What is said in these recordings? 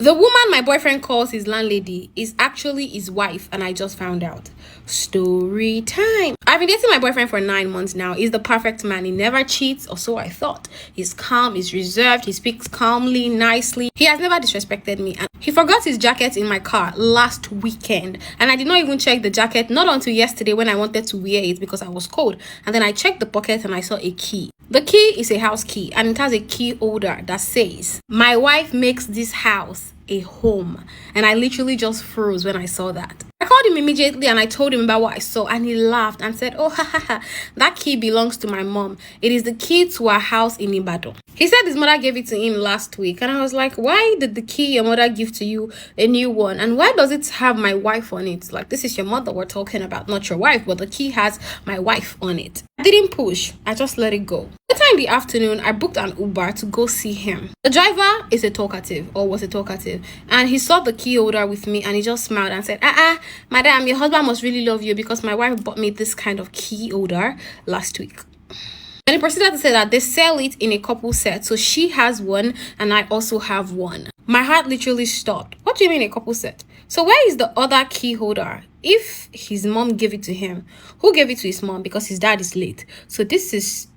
The woman my boyfriend calls his landlady is actually his wife, and I just found out. Story time. I've been dating my boyfriend for 9 months now. He's the perfect man. He never cheats, or so I thought. He's calm, he's reserved, he speaks calmly, nicely. He has never disrespected me. And he forgot his jacket in my car last weekend, and I did not even check the jacket, not until yesterday when I wanted to wear it because I was cold. And then I checked the pocket and I saw a key. The key is a house key, and it has a key holder that says, "My wife makes this house a home." And I literally just froze when I saw that. I called him immediately and I told him about what I saw, and he laughed and said, "Oh, ha ha ha, that key belongs to my mom. It is the key to our house in Ibadan." He said his mother gave it to him last week, and I was like, why did the key your mother give to you a new one? And why does it have my wife on it? Like, this is your mother we're talking about, not your wife, but the key has my wife on it. I didn't push, I just let it go. Later in the afternoon, I booked an Uber to go see him. The driver is a talkative, or was a talkative, and he saw the key holder with me and he just smiled and said, madam, your husband must really love you because my wife bought me this kind of key holder last week. And he proceeded to say that they sell it in a couple set. So she has one and I also have one. My heart literally stopped. What do you mean a couple set? So where is the other key holder? If his mom gave it to him, who gave it to his mom? Because his dad is late. So this is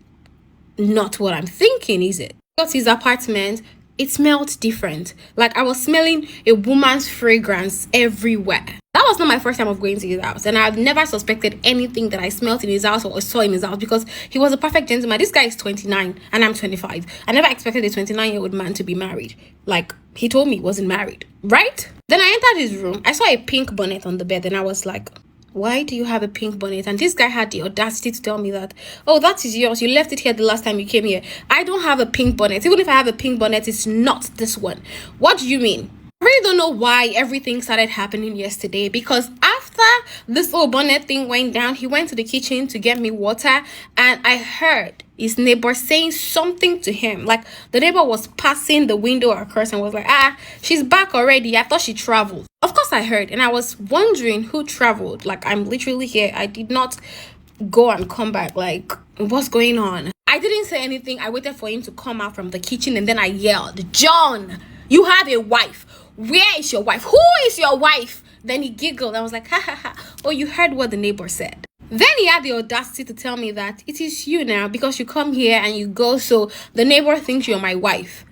not what I'm thinking, is it? Because his apartment, it smelled different. Like I was smelling a woman's fragrance everywhere. That was not my first time of going to his house, and I've never suspected anything that I smelled in his house or saw in his house because he was a perfect gentleman. This guy is 29 and I'm 25. I never expected a 29-year-old man to be married. Like, he told me he wasn't married, right? Then I entered his room. I saw a pink bonnet on the bed and I was like, why do you have a pink bonnet? And this guy had the audacity to tell me that, oh, that is yours. You left it here the last time you came here. I don't have a pink bonnet. Even if I have a pink bonnet, it's not this one. What do you mean? I really don't know why everything started happening yesterday, because after this whole bonnet thing went down, he went to the kitchen to get me water, and I heard his neighbor saying something to him. Like, the neighbor was passing the window across and was like, she's back already. I thought she traveled. Of course I heard, and I was wondering who traveled. Like, I'm literally here. I did not go and come back. Like, what's going on? I didn't say anything. I waited for him to come out from the kitchen, and then I yelled, "John, you have a wife. Where is your wife? Who is your wife?" Then he giggled. I was like, ha ha ha. Oh, you heard what the neighbor said. Then he had the audacity to tell me that it is you now because you come here and you go, so the neighbor thinks you're my wife.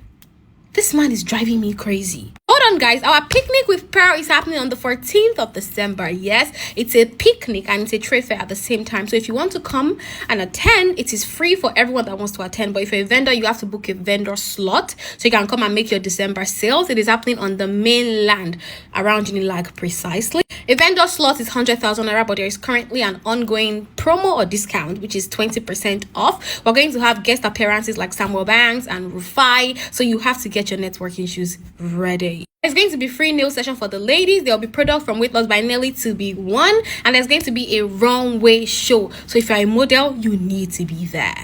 This man is driving me crazy. Hold on, guys. Our picnic with Pearl is happening on the 14th of December. Yes, it's a picnic and it's a trade fair at the same time. So if you want to come and attend, it is free for everyone that wants to attend. But if you're a vendor, you have to book a vendor slot so you can come and make your December sales. It is happening on the mainland around Unilag precisely. A vendor slot is 100,000 naira, but there is currently an ongoing promo or discount, which is 20% off. We're going to have guest appearances like Samuel Banks and Rufai, so you have to get your networking shoes ready. There's going to be free nail session for the ladies. There will be product from Weight Loss by Nelly to be won, and there's going to be a runway show. So if you're a model, you need to be there.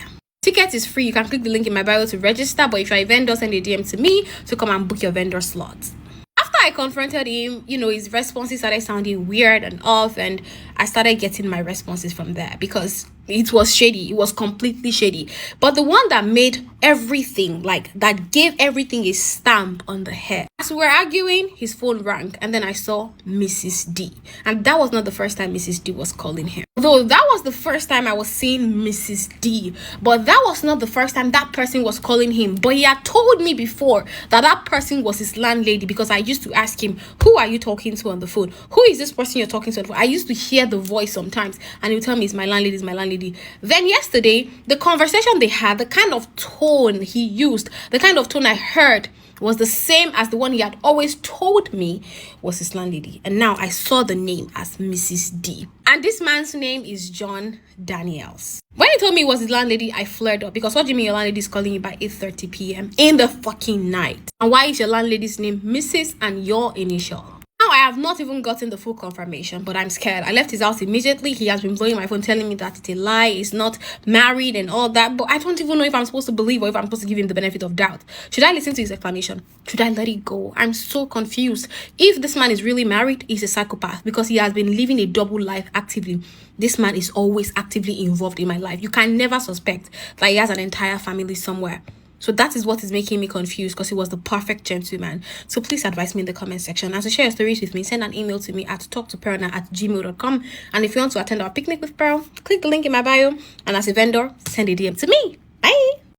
Ticket is free. You can click the link in my bio to register, but if you're a vendor, send a DM to me to come and book your vendor slots. After I confronted him, his responses started sounding weird and off, and I started getting my responses from there because it was shady. It was completely shady. But the one that made everything, that gave everything a stamp on the head. As we were arguing, his phone rang, and then I saw Mrs. D. And that was not the first time Mrs. D was calling him. Though that was the first time I was seeing Mrs. D. But that was not the first time that person was calling him. But he had told me before that person was his landlady, because I used to ask him, who are you talking to on the phone? Who is this person you're talking to on the phone? I used to hear the voice sometimes, and he would tell me, it's my landlady, it's my landlady. Then yesterday, the conversation they had, the kind of tone he used, the kind of tone I heard was the same as the one he had always told me was his landlady. And now I saw the name as Mrs. D. And this man's name is John Daniels. When he told me it was his landlady, I flared up, because what do you mean your landlady is calling you by 8:30 p.m. in the fucking night? And why is your landlady's name Mrs. and your initial? Now, I have not even gotten the full confirmation, but I'm scared. I left his house immediately. He has been blowing my phone, telling me that it's a lie, he's not married and all that. But I don't even know if I'm supposed to believe or if I'm supposed to give him the benefit of doubt. Should I listen to his explanation? Should I let it go? I'm so confused. If this man is really married, he's a psychopath, because he has been living a double life actively. This man is always actively involved in my life. You can never suspect that he has an entire family somewhere. So that is what is making me confused, because he was the perfect gentleman. So please advise me in the comment section. And to share your stories with me, send an email to me at talktoperlna@gmail.com. And if you want to attend our picnic with Pearl, click the link in my bio. And as a vendor, send a DM to me.